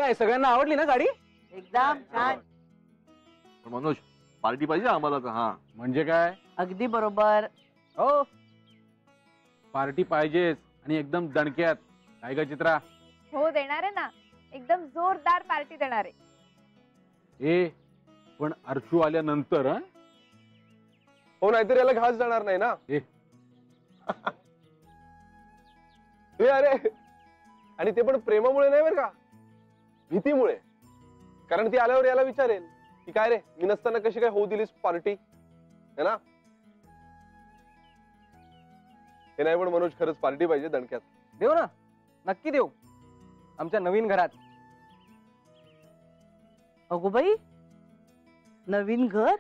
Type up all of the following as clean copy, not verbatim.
काय सगळ्यांना आवडली ना गाडी? एकदम छान. मनोज पार्टी पाहिजे आम्हाला तर. हा म्हणजे काय? अगदी बरोबर. हो पार्टी पाहिजेच आणि एकदम दणक्यात. काय ग चित्रा? हो देणार आहे ना, एकदम जोरदार पार्टी देणार आहे. ए पण अर्शू आल्यानंतर हं? हो नाहीतर याला घास जाणार नाही ना. ए. ए अरे, आणि ते पण प्रेमामुळे नाही बरं का, भीतीमुळे. कारण ती आल्यावर याला विचारेल की काय रे, मी नसताना कशी काय होऊ दिलीस पार्टी, है ना? हे नाही पण मनोज, खरंच पार्टी पाहिजे दणक्यात. देऊ ना, नक्की देऊ. आमच्या नवीन घरात. अगो बाई, नवीन घर?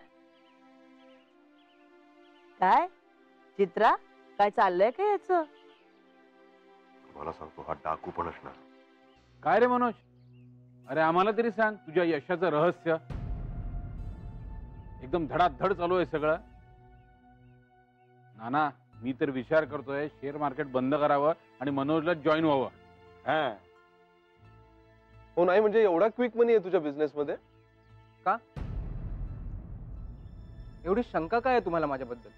काय चित्रा, काय चाललंय का याच? मला सांगतो हा डाकू पण असणार. काय रे मनोज? अरे आम्हाला तरी सांग तुझ्या यशाचं रहस्य. एकदम धडाधड चालू आहे सगळं. नाना मी तर विचार करतोय शेअर मार्केट बंद करावं आणि मनोजला जॉईन व्हावं. हा हो, नाही म्हणजे एवढा क्विक मनी आहे तुझ्या बिझनेस मध्ये? का एवढी शंका काय आहे तुम्हाला माझ्याबद्दल?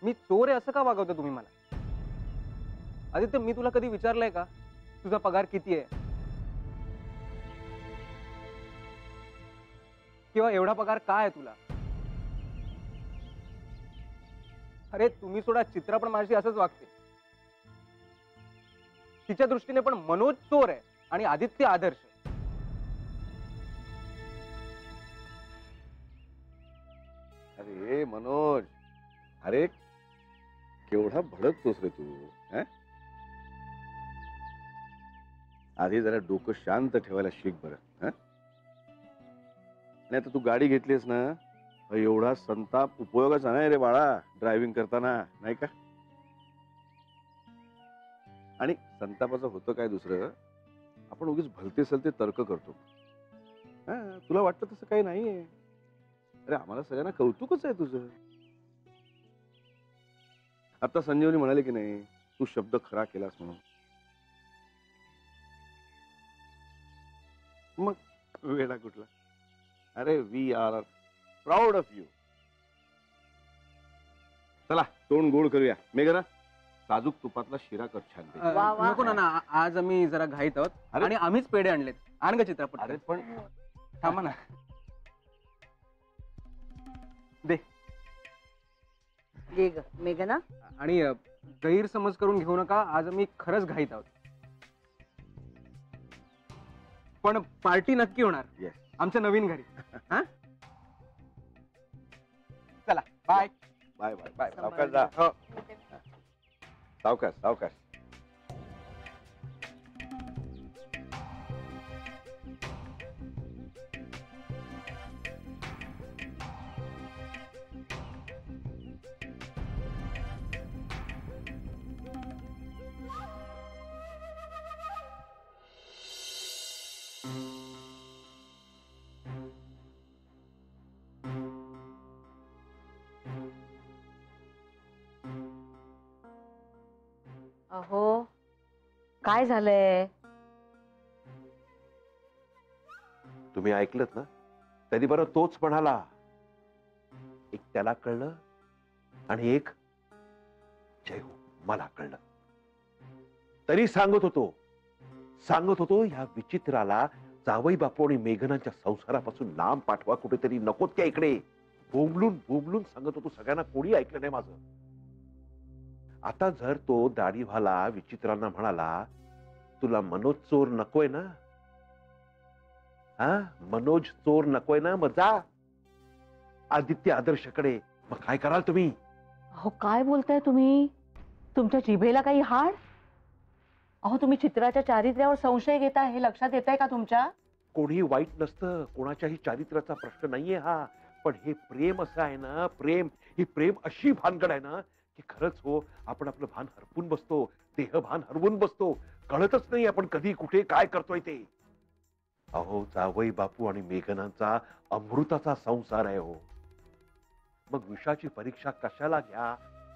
मी चोर आहे असं का वागवता तुम्ही मला? आदित्य, मी तुला कधी विचारलंय का तुझा पगार किती आहे, किंवा एवढा पगार काय आहे तुला? अरे तुम्ही सोडा, चित्रा पण माझी असंच वागते. तिच्या दृष्टीने पण मनोज चोर आहे आणि आदित्य आदर्श. अरे मनोज, अरे केवढा भडकतोस रे तू. आधी जरा डोकं शांत ठेवायला शिक बरं. नाही तर तू गाडी घेतलीस ना, एवढा संताप उपयोगाचा नाही रे बाळा ड्रायव्हिंग करताना, नाही का? आणि संतापाचं होतं काय दुसरं, आपण उगीच भलते सलते तर्क करतो. तुला वाटतं तसं काही नाहीये. अरे आम्हाला सगळ्यांना कौतुकच आहे तुझं. आता संजीवनी म्हणाले की नाही, तू शब्द खरा केलास म्हणून. मग वेडा कुठला? अरे we are proud of you. चला तोंड गोड करूया. मेघना, साजूक तुपातला शिरा कर छान. वा, वा. नको ना, आज आम्ही जरा घाईत आहोत. अरे. आणि आम्हीच पेढे आणलेत. आण ग चित्रपट. अरे पण थांबा ना, दे. ये ग मेघना. आणि गैरसमज करून घेऊ नका, आज आम्ही खरंच घाईत आहोत. पण पार्टी नक्की होणार. Yes. आमच्या नवीन घरी. हा, चला बाय. Bye bye bye. सावकाश जा. हो. सावकाश सावकाश. अहो काय झालंय? तुम्ही ऐकलत ना, तरी बरं तोच म्हणाला. एक त्याला कळलं आणि एक जय हो मला कळलं. तरी सांगत होतो ह्या विचित्राला जावई बापू आणि मेघनाच्या संसारापासून लांब पाठवा, कुठेतरी नकोत त्या इकडे. बोंबलून बोंबलून सांगत होतो, सगळ्यांना कोणी ऐकलं नाही माझं. आता जर तो दाढीवाला विचित्रांना म्हणाला तुला मनोज चोर नकोय ना, मनोज चोर नकोय ना, मग जा आदित्य आदर्शकडे. मग काय कराल तुम्ही? अहो काय बोलताय तुम्ही? तुमच्या जिभेला काही हाड? अहो तुम्ही चित्राच्या चारित्र्यावर संशय घेता, हे लक्षात येतंय का तुमच्या? कोणी वाईट नसतं, कोणाच्याही चारित्र्याचा प्रश्न नाहीये हा. पण हे प्रेम असं आहे ना, प्रेम ही प्रेम अशी भानगड आहे ना की खरंच हो, आपण आपलं भान हरपून बसतो, देहभान हरवून बसतो, कळतच नाही आपण कधी कुठे काय करतोय ते. अहो जावई बापू आणि मेघनांचा अमृताचा संसार आहे हो. मग विषाची परीक्षा कशाला घ्या?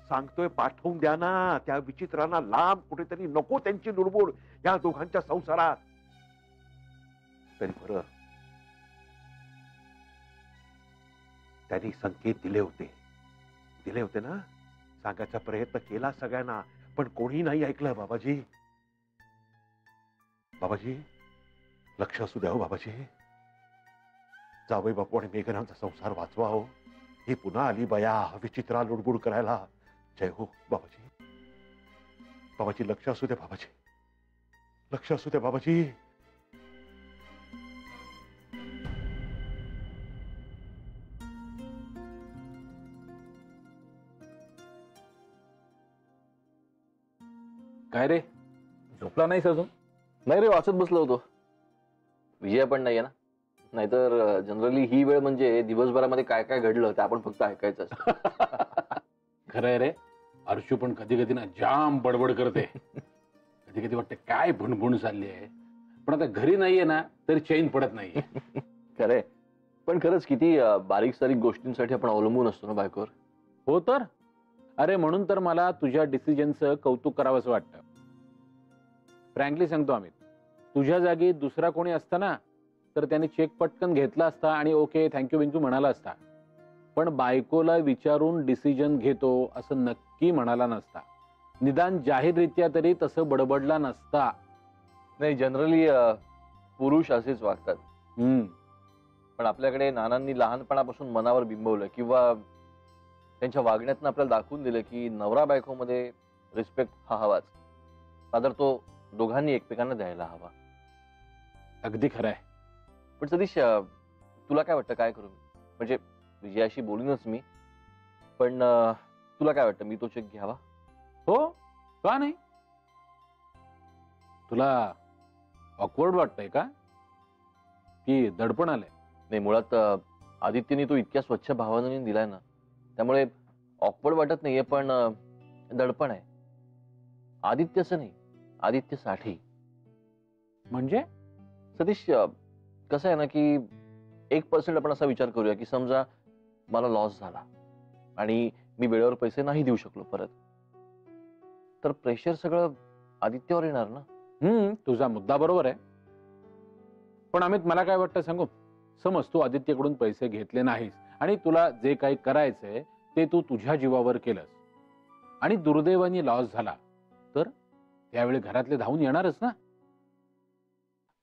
सांगतोय पाठवून द्या ना त्या विचित्रांना लांब, कुठेतरी नको त्यांची लुडबुड या दोघांच्या संसारात. तरी बरं त्यांनी संकेत दिले होते ना, सांगायचा प्रयत्न केला सगळ्यांना, पण कोणी नाही ऐकलं. बाबाजी लक्ष असू द्या हो बाबाजी. जावई बापू आणि मेघनाचा संसार वाचवा हो. ही पुन्हा आली बया विचित्रा लुडबुड करायला. जय हो बाबाजी लक्ष असू द्या बाबाजी, लक्ष असू द्या बाबाजी. काय रे, झोपला नाहीस अजून? नाही रे, वाचत बसलो होतो. विजया पण नाहीये ना, नाहीतर जनरली ही वेळ म्हणजे दिवसभरामध्ये काय काय घडलं ते आपण फक्त ऐकायचं असतं. खरंय रे, अर्शू पण कधी कधी ना जाम बडबड करते. कधी कधी वाटते काय भुणभुण चालली आहे, पण आता घरी नाहीये ना तरी चैन पडत नाहीये. खरंय, पण खरंच किती बारीक सारीक गोष्टींसाठी आपण अवलंबून असतो ना बायकोवर. हो तर, अरे म्हणून तर मला तुझ्या डिसिजनचं कौतुक करावंसं वाटतं. फ्रँकली सांगतो अमित, तुझ्या जागी दुसरा कोणी असता ना तर त्याने चेक पटकन घेतला असता आणि ओके थँक्यू बिंक्यू म्हणाला असता. पण बायकोला विचारून डिसिजन घेतो असं नक्की म्हणाला नसता. निदान जाहीररित्या तरी तसं बडबडला नसता. नाही, जनरली पुरुष असेच वागतात. पण आपल्याकडे नानांनी लहानपणापासून मनावर बिंबवलं किंवा त्यांच्या वागण्यातनं आपल्याला दाखवून दिलं की नवरा बायकोमध्ये रिस्पेक्ट हा हवाच, मात्र तो दोघांनी एकमेकांना द्यायला हवा. अगदी खरंय. पण सतीश, तुला काय वाटतं, काय करू मी? म्हणजे विजयाशी बोलूनच मी, पण तुला काय वाटतं, मी तो चेक घ्यावा? हो, का नाही? तुला ऑकवर्ड वाटतंय का, की दडपण आलंय? नाही, मुळात आदित्यने तो इतक्या स्वच्छ भावनेने दिलाय ना, त्यामुळे ऑकवर्ड वाटत नाहीये, पण दडपण आहे. आदित्यचं नाही, आदित्यसाठी. म्हणजे सतीश, कसं आहे ना की 1% आपण असा विचार करूया की समजा मला लॉस झाला आणि मी वेळेवर पैसे नाही देऊ शकलो परत, तर प्रेशर सगळं आदित्यवर येणार ना. तुझा मुद्दा बरोबर आहे. पण अमित, मला काय वाटतं सांगू, समज तू आदित्यकडून पैसे घेतले नाहीस आणि तुला जे काही करायचंय ते तू तुझ्या जीवावर केलंस आणि दुर्दैवाने लॉस झाला, तर त्यावेळी घरातले धावून येणारच ना.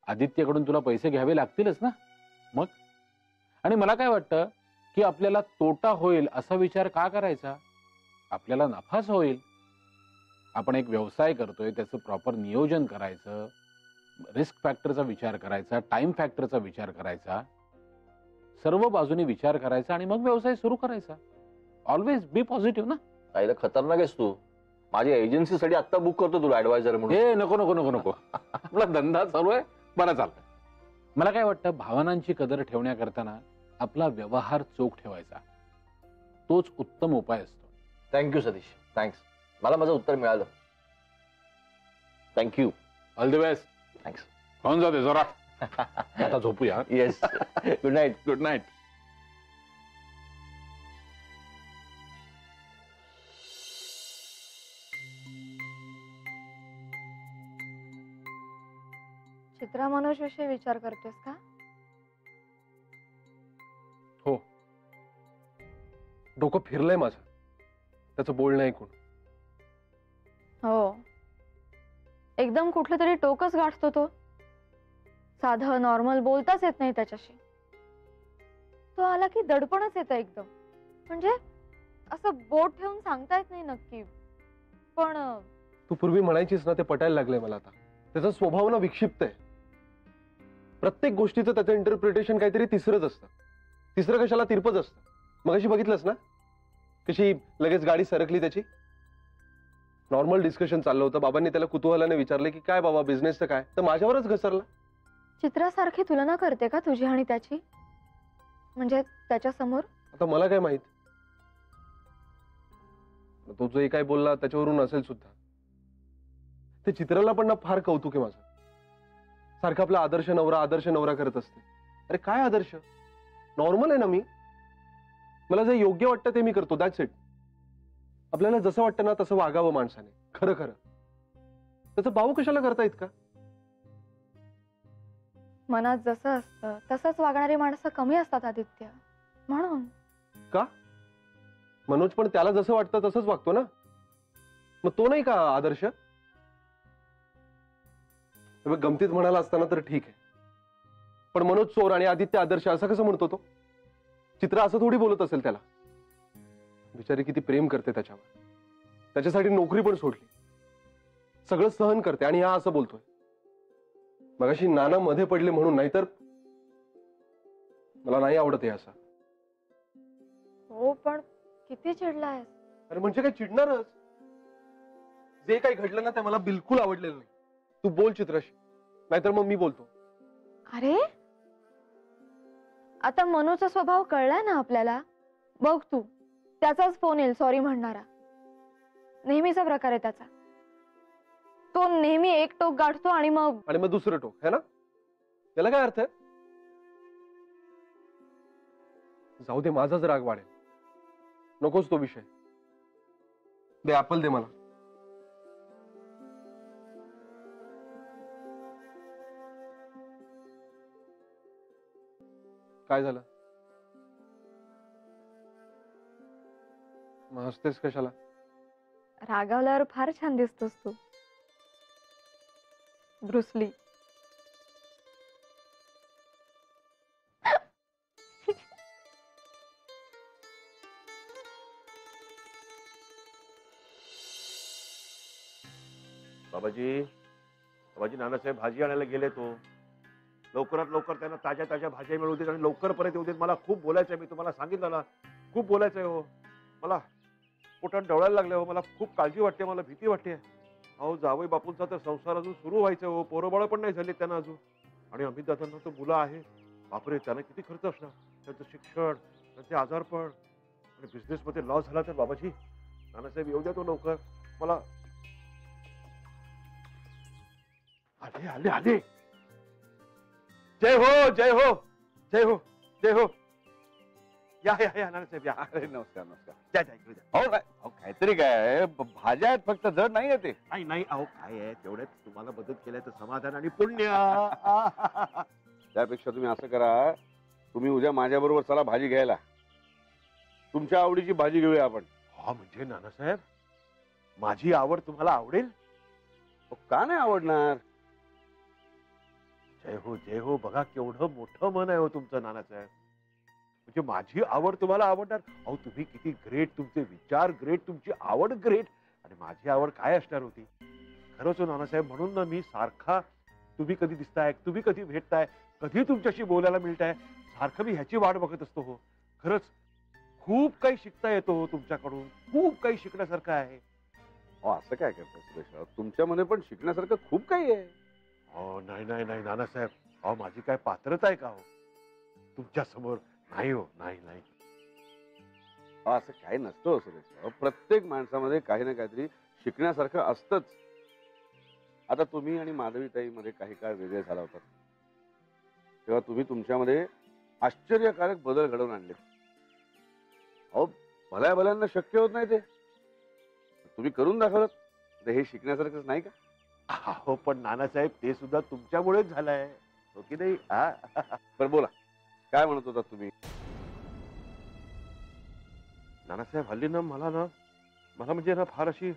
आदित्यकडून तुला पैसे घ्यावे लागतीलच ना. मग आणि मला काय वाटतं की आपल्याला तोटा होईल असा विचार का करायचा, आपल्याला नफाच होईल. आपण एक व्यवसाय करतोय, त्याचं प्रॉपर नियोजन करायचं, रिस्क फॅक्टरचा विचार करायचा, टाइम फॅक्टरचा विचार करायचा, सर्व बाजूने विचार करायचा आणि मग व्यवसाय सुरू करायचा. ऑलवेज बी पॉझिटिव्ह ना. काहीला खतरनाक आहेस तू. माझ्या एजन्सीसाठी आता बुक करतो तुला ऍडवायझर म्हणून. हे नको नको नको नको. आपला धंदा चालू आहे, बरं चालतंय. मला काय वाटतं, भावनांची कदर ठेवण्याकरताना आपला व्यवहार चोख ठेवायचा, तोच उत्तम उपाय असतो. Thank you Satish, thanks. मला माझं उत्तर मिळालं. Thank you. All the best. Thanks. खाऊन जाते जरा. आता झोपूया. Yes. Good night. Good night. Chitra Manoj विषयी विचार करतोस का? हो, डोकं फिरलंय माझं त्याचं बोलणं ऐकून. हो, एकदम कुठलं तरी टोकच गाठतो तो. साधं नॉर्मल बोलताच येत नाही त्याच्याशी. तो आला की दडपणच येतं एकदम. म्हणजे असं बोट ठेवून सांगता येत नाही नक्की. पण तू पूर्वी म्हणायचीस ना, ते पटायला लागलंय मला आता. त्याचा स्वभाव ना विक्षिप्त आहे. प्रत्येक गोष्टीचं त्याचं इंटरप्रिटेशन काहीतरी तिसरंच असतं. तिसरं कशाला तिरपच असतं. मगाशी बघितलंस ना कशी लगेच गाडी सरकली त्याची. नॉर्मल डिस्कशन चाललं होतं. बाबांनी त्याला कुतूहलाने विचारले की काय बाबा बिझनेसचं काय, तर माझ्यावरच घसरला. चित्रासारखी तुलना करते का तुझी आणि त्याची? म्हणजे त्याच्या समोर? आता मला काय माहित, तो जो काय बोलला त्याच्यावरून असेल सुद्धा. ते चित्राला पण ना फार कौतुक आहे माझं. सारखं आपला आदर्श नवरा करत असते. अरे काय आदर्श, नॉर्मल आहे ना मी. मला जे योग्य वाटतं ते मी करतो, दॅट्स इट. आपल्याला जसं वाटतं ना तसं वागावं माणसाने, खरं खरं. त्याचं भाऊ कशाला करतायत का? मनात जसं असतं तसंच वागणारी माणसं कमी असतात आदित्य, म्हणून. मनोज पण त्याला जसं वाटतं तसंच वागतो ना, मग तो नाही का आदर्श? गमतीत म्हणाला असताना तर ठीक आहे, पण मनोज चोर आणि आदित्य आदर्श असं कसं म्हणतो तो? चित्रा असं थोडी बोलत असेल त्याला. बिचारी किती प्रेम करते त्याच्यावर, त्याच्यासाठी नोकरी पण सोडली, सगळं सहन करते, आणि हा असं बोलतोय. मगाशी नाना मध्ये पडले म्हणून, नाहीतर मला नाही आवडत हे असं. हो, पण किती चिडलाय. अरे म्हणजे काय चिडणारच? जे काही घडलं ना ते मला बिलकुल आवडलेलं नाही. तू बोल चित्राशी, नाहीतर मग मी बोलतो. अरे, आता मनोचा स्वभाव कळलाय ना आपल्याला. बघ तू, त्याचाच फोन येईल सॉरी म्हणणारा. नेहमीचा प्रकार आहे त्याचा. तो नेहमी एक टोक गाठतो आणि मग दुसरं टोक, है ना? याला काय अर्थ आहे? जाऊ दे, माझाच राग वाढेल. नकोच तो विषय. दे ऍपल, दे मला. काय झालं? मग हसतेस कशाला? रागावल्यावर फार छान दिसतोस तू, ब्रुसली. बाबाजी, बाबाजी, नानासाहेब भाजी आणायला गेले. तो लवकरात लवकर त्यांना ताज्या ताज्या भाज्या मिळू देत आणि लवकर परत येऊ देत. मला खूप बोलायचं आहे, मी तुम्हाला सांगितलं ना, खूप बोलायचं आहे. हो, मला पोटात डवळायला लागले. हो, मला खूप काळजी वाटते, मला भीती वाटते. अहो, जावई बापूंचा तर संसार अजून सुरू व्हायचा. हो, पोरबाळ पण नाही झाले त्यांना अजून, आणि अमित दादांना तर मुलं आहे. बापरे, त्यांना किती खर्च असणार, त्यांचं शिक्षण, त्यांचे आजारपण, आणि बिझनेस मध्ये लॉस झाला तर. बाबाजी, नानासाहेब येऊ द्या तो लवकर. मला आले आले आले. जय हो, जय हो, जय हो, जय हो. या या या नानासाहेब, या. अरे नमस्कार नमस्कार. जा जा, इकडे जा. हो नाही, अहो, काहीतरी काय भाज्या आहेत, फक्त जड नाही आहे ते. नाही नाही, अहो काय आहे, तेवढ्यात तुम्हाला मदत केल्याचं समाधान आणि पुण्य. त्यापेक्षा तुम्ही असं करा, तुम्ही उद्या माझ्या बरोबर चला भाजी घ्यायला. तुमच्या आवडीची भाजी घेऊया आपण. हा म्हणजे नानासाहेब, माझी आवड तुम्हाला आवडेल? अहो, का नाही आवडणार? जय हो, जय हो. बघा केवढं मोठं मन आहे हो तुमचं नानासाहेब. म्हणजे माझी आवड तुम्हाला आवडणार? अहो, तुम्ही किती ग्रेट, तुमचे विचार ग्रेट, तुमची आवड ग्रेट, आणि माझी आवड काय असणार होती? खरंच हो नानासाहेब, म्हणून ना मी सारखा, तुम्ही कधी दिसताय, तुम्ही कधी भेटताय, कधी तुमच्याशी बोलायला मिळताय, सारखं मी ह्याची वाट बघत असतो. हो, खरंच खूप काही शिकता येतो हो तुमच्याकडून, खूप काही शिकण्यासारखं आहे. अहो, असं काय करता सुरेश? तुमच्यामध्ये पण शिकण्यासारखं खूप काही आहे. हो, नाही नाही नाही नानासाहेब, अहो माझी काय पात्रता आहे का हो तुमच्या समोर? नाही हो, नाही नाही. अहो, असं काही नसतं हो सुरेश. अहो, प्रत्येक माणसामध्ये काही ना काहीतरी शिकण्यासारखं असतंच. आता तुम्ही आणि माधवीताईमध्ये काही काळ वेगळे झाला होता, तेव्हा तुम्ही तुमच्यामध्ये आश्चर्यकारक बदल घडवून आणले. अहो, भल्या भल्यांना शक्य होत नाही ते, तुम्ही करून दाखवलं. हे शिकण्यासारखंच नाही का? हो, पण नानासाहेब ते सुद्धा तुमच्यामुळेच झालंय, हो की नाही? बरं बोला, काय म्हणत होता तुम्ही? नानासाहेब, हल्ली ना मला म्हणजे ना फार अशी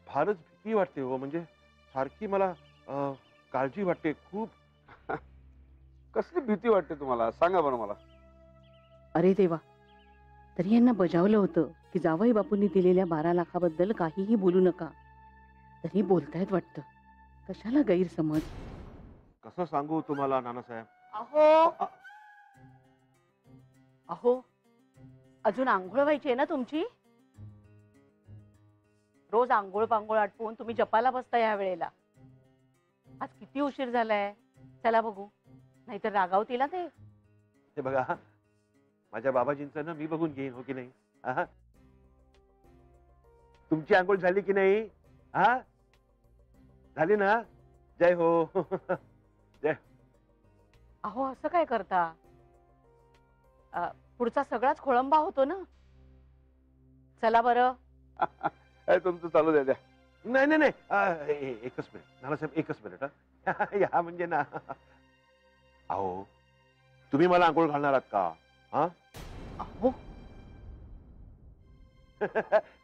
फारच भीती वाटते हो. म्हणजे सारखी मला काळजी वाटते खूप. कसली भीती वाटते तुम्हाला, सांगा बरं मला. अरे देवा, तरी यांना बजावलं होतं की जावई बापूंनी दिलेल्या 12 लाखाबद्दल काहीही बोलू नका, तरी बोलतायत वाटतं. कशाला गैरसमज? कसं सांगू तुम्हाला नानासाहेब? अहो अहो, अजून आंघोळ व्हायची आहे ना तुमची? रोज आंघोळ पांघोळ आटपून तुम्ही जपाला बसता या वेळेला. आज किती उशीर झालाय. चला बघू, नाहीतर रागावतील ना ते. हे बघा, माझ्या बाबाजींचं ना मी बघून घेईन, हो की नाही? तुमची आंघोळ झाली की नाही? झाली ना? जय हो. जय. अहो, असं काय करता? पुढचा सगळाच खोळंबा होतो ना. चला बरं. तुमचं चालू द्या. नाही नाही नाही, एकच मिनिट नानासाहेब, एकच मिनिट. या म्हणजे ना, अहो तुम्ही मला आंघोळ घालणार आहात का? हा अहो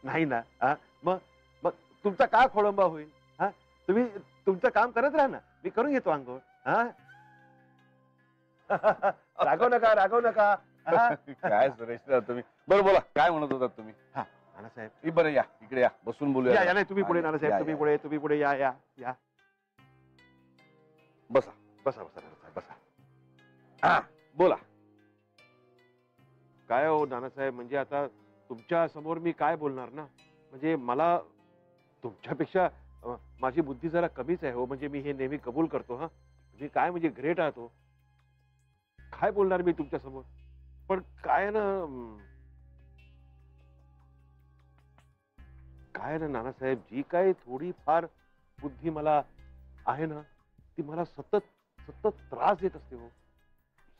नाही ना. हा? मग मग तुमचा का खोळंबा होईल? हा तुम्ही तुमचं काम करत राहा ना, मी करून घेतो आंघोळ. हा रागव नका, रागव नका. हा? काय सुरेशराव तुम्ही. बरं बोला, काय म्हणत होतात तुम्ही? नानासाहेब बरं या इकडे या, बसून या बोलूया. या, नाही तुम्ही पुढे या, नानासाहेब, या, तुम्ही या. पुढे, तुम्ही पुढे या या या. बसा. बसा बसा नानासाहेब बसा. हा बोला. काय हो नानासाहेब, म्हणजे आता तुमच्या समोर मी काय बोलणार ना. म्हणजे मला तुमच्यापेक्षा माझी बुद्धी जरा कमीच आहे हो. म्हणजे मी हे नेहमी कबूल करतो. हा तुम्ही काय म्हणजे ग्रेट आहात हो. काय बोलणार मी तुमच्या समोर. पण काय ना, काय ना नानासाहेब, जी काय थोडी फार बुद्धी मला आहे ना, ती मला सतत सतत त्रास देत असते हो.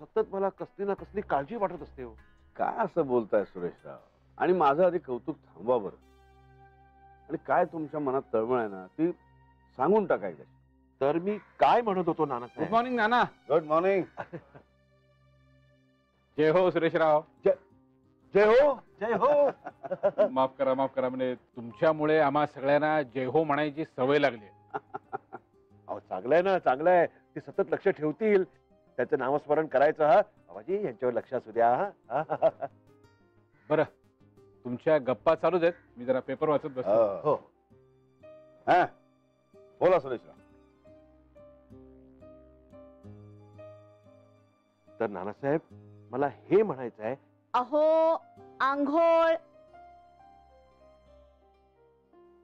सतत मला कसली ना कसली काळजी वाटत असते हो. काय असं बोलताय सुरेशराव? आणि माझं आधी कौतुक थांबवा बरं. आणि काय तुमच्या मनात तळमळ आहे ना, ती सांगून टाकायची. तर मी काय म्हणत होतो good Nanasaheb. Morning Nana. Good morning. जय हो सुरेशराव. जय हो, जय हो. माफ करा, माफ करा. म्हणजे तुमच्यामुळे आम्हा सगळ्यांना जय हो म्हणायची सवय लागली. अहो चांगलं आहे ना, चांगलं आहे. ते सतत लक्ष ठेवतील, त्याचं नामस्मरण करायचं. हा बाबाजी यांच्यावर लक्ष असू द्या. हा बरं, तुमच्या गप्पा चालूच आहेत, मी जरा पेपर वाचत बसतो. हो. हा बोला सुरेशराव. तर नानासाहेब, मला हे म्हणायचं आहे, अहो आंघोळ.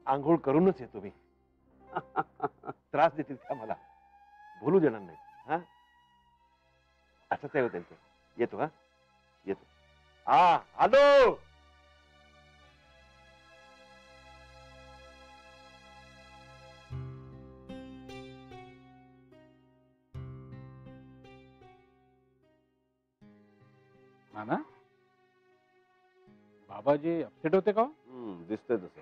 आंघोळ करूनच येतो मी. त्रास देतील त्या मला, बोलू देणार नाही. हा असंच आहे हो त्यांचं. येतो. हा येतो. हा आलो. नाना, बाबाजी अपसेट होते का हो? दिसतंय तसं.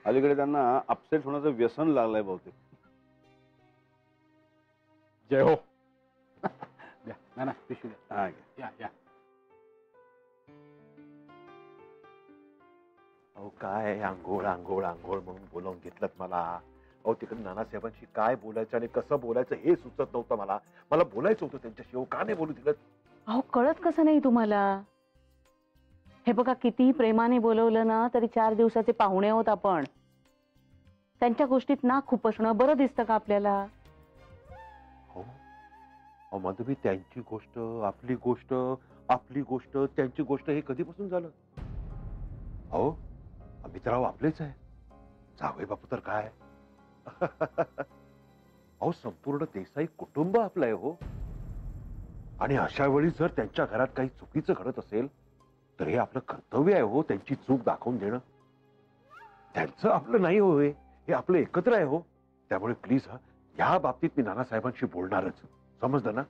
अलीकडे त्यांना अपसेट होण्याचं व्यसन लागलंय बहुतेक. जय हो. द्या नाना, पिशवी द्या. हा घ्या. या या. अहो काय आंघोळ आंघोळ आंघोळ म्हणून बोलावून घेतलं मला. अहो तिकडे नानासाहेबांशी काय बोलायचं आणि कसं बोलायचं हे सुचत नव्हतं मला. मला बोलायचं होतं त्यांच्याशी. अहो का नाही बोलू दिलं? अहो कळत कसं नाही तुम्हाला? हे बघा, कितीही प्रेमाने बोलवलं ना तरी 4 दिवसाचे पाहुणे आहोत आपण. त्यांच्या गोष्टीत नाक खुपसणं बरं दिसतं का आपल्याला? हो अहो माधवी, त्यांची गोष्ट आपली गोष्ट, आपली गोष्ट त्यांची गोष्ट, हे कधीपासून झालं? अहो अमितराव आपलेच आहे. जावई बापू तर काय. अहो संपूर्ण देसाई कुटुंब आपलं आहे हो. आणि अशा वेळी जर त्यांच्या घरात काही चुकीचं घडत असेल तर हे आपलं कर्तव्य आहे हो, त्यांची चूक दाखवून देणं. त्यांचं आपलं नाही होय, हे आपलं एकत्र आहे हो. त्यामुळे प्लीज या बाबतीत मी नानासाहेबांशी बोलणारच. समजलं ना?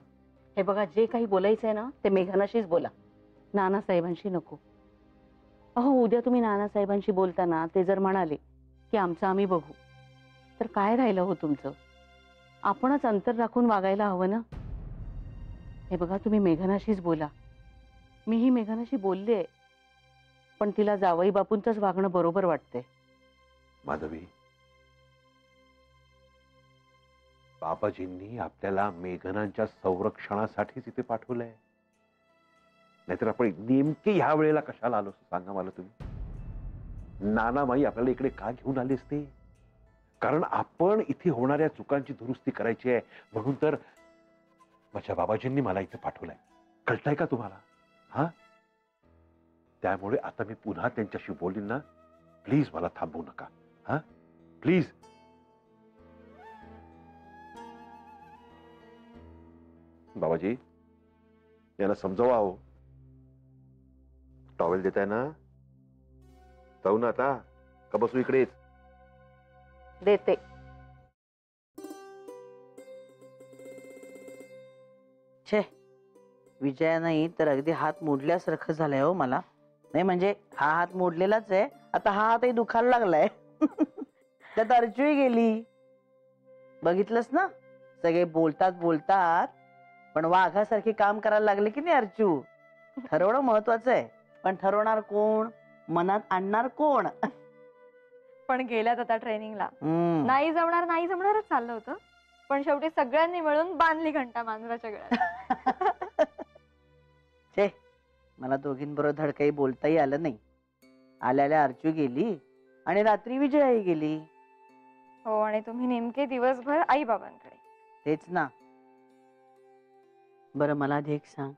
हे बघा, जे काही बोलायचंय ना ते मेघनाशीच बोला, नानासाहेबांशी नको. अहो उद्या तुम्ही नानासाहेबांशी बोलताना ते जर म्हणाले की आमचं आम्ही बघू, तर काय राहिलं हो तुमचं? आपणच अंतर राखून वागायला हवं ना. हे बघा, तुम्ही मेघनाशीच बोला. मीही मेघनाशी बोलले, पण तिला जावई बापूंचंच वागणं बरोबर वाटतंय. माधवी, बाबाजींनी आपल्याला मेघनांच्या संरक्षणासाठीच इथे पाठवलंय. नाहीतर आपण नेमके ह्या वेळेला कशाला आलो सांगा मला तुम्ही? नानामाई आपल्याला इकडे का घेऊन आले असते? कारण आपण इथे होणाऱ्या चुकांची दुरुस्ती करायची आहे म्हणून तर माझ्या बाबाजींनी मला इथे पाठवलंय. कळतंय का तुम्हाला? हा त्यामुळे आता मी पुन्हा त्यांच्याशी बोलीन ना, प्लीज मला थांबवू नका. हा प्लीज. बाबाजी याला समजावा हो. टॉवेल देताय ना? जाऊ ना आता, का बसू इकडेच? देते. छे, विजया नाही तर अगदी हात मोडल्यासारखं झालंय हो मला. नाही म्हणजे हा हात मोडलेलाच आहे, आता हा हातही दुखायला लागलाय. त्यात अर्जुही गेली. बघितलंस ना, सगळे बोलतात बोलतात पण वाघासारखी काम करायला लागले की नाही अर्चू? ठरवणं महत्वाचं आहे, पण ठरवणार कोण, मनात आणणार कोण? पण गेल्यात आता ट्रेनिंगला. हम्म. नाही जमणारच चाललं होतं, पण शेवटी सगळ्यांनी मिळून बांधली घंटा मांजराच्या गळ्यात. छे, मला दोघींबरोबर धड काही बोलताही आलं नाही. आल्याला अर्चू गेली आणि रात्री विजयाही गेली. हो, आणि तुम्ही नेमके दिवसभर आई बाबांकडे. तेच ना. बरं मला आधी एक सांग,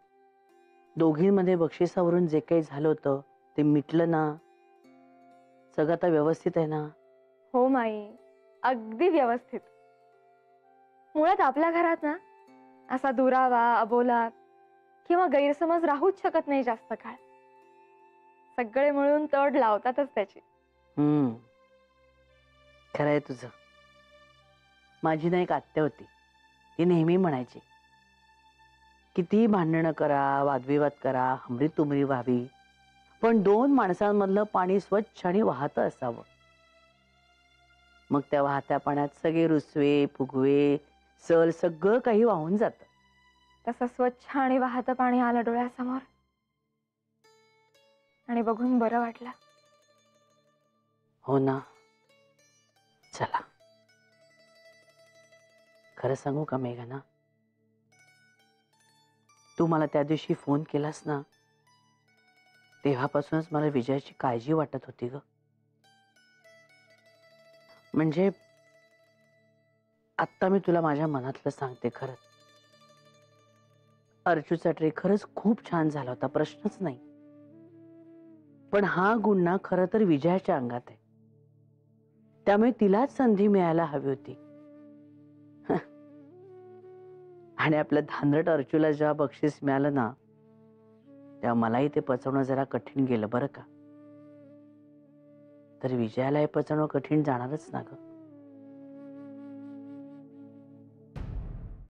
दोघींमध्ये बक्षिसावरून जे काही झालं होतं ते मिटलं ना? सगळं आता व्यवस्थित आहे ना? हो माई, अगदी व्यवस्थित. मुळात आपल्या घरात ना असा दुरावा, अबोला किंवा गैरसमज राहूच शकत नाही जास्त काळ. सगळे मिळून तड लावतातच त्याची. खरंय तुझं. माझी ना एक आत्या होती, ती नेहमी म्हणायची, कितीही भांडणं करा, वादविवाद करा, हमरी तुमरी व्हावी, पण दोन माणसांमधलं पाणी स्वच्छ आणि वाहतं असावं. मग त्या वाहत्या पाण्यात सगळे रुसवे, फुगवे, सल सगळं काही वाहून जातं. तसं स्वच्छ आणि वाहतं पाणी आलं डोळ्यासमोर आणि बघून बरं वाटलं. हो ना. चला, खरं सांगू का मेघना, तू मला त्या दिवशी फोन केलास ना, तेव्हापासूनच मला विजयाची काळजी वाटत होती ग. म्हणजे आत्ता मी तुला माझ्या मनातलं सांगते. खरंच अर्चूचा ट्रे खरंच खूप छान झाला होता, प्रश्नच नाही. पण हा गुण ना खरं तर विजयाच्या अंगात आहे, त्यामुळे तिलाच संधी मिळायला हवी होती. आणि आपलं धांदरट अर्चूला जेव्हा बक्षीस मिळालं ना, तेव्हा मलाही ते पचवणं जरा कठीण गेलं बरं का. तर विजयाला हे पचवणं कठीण जाणारच ना ग.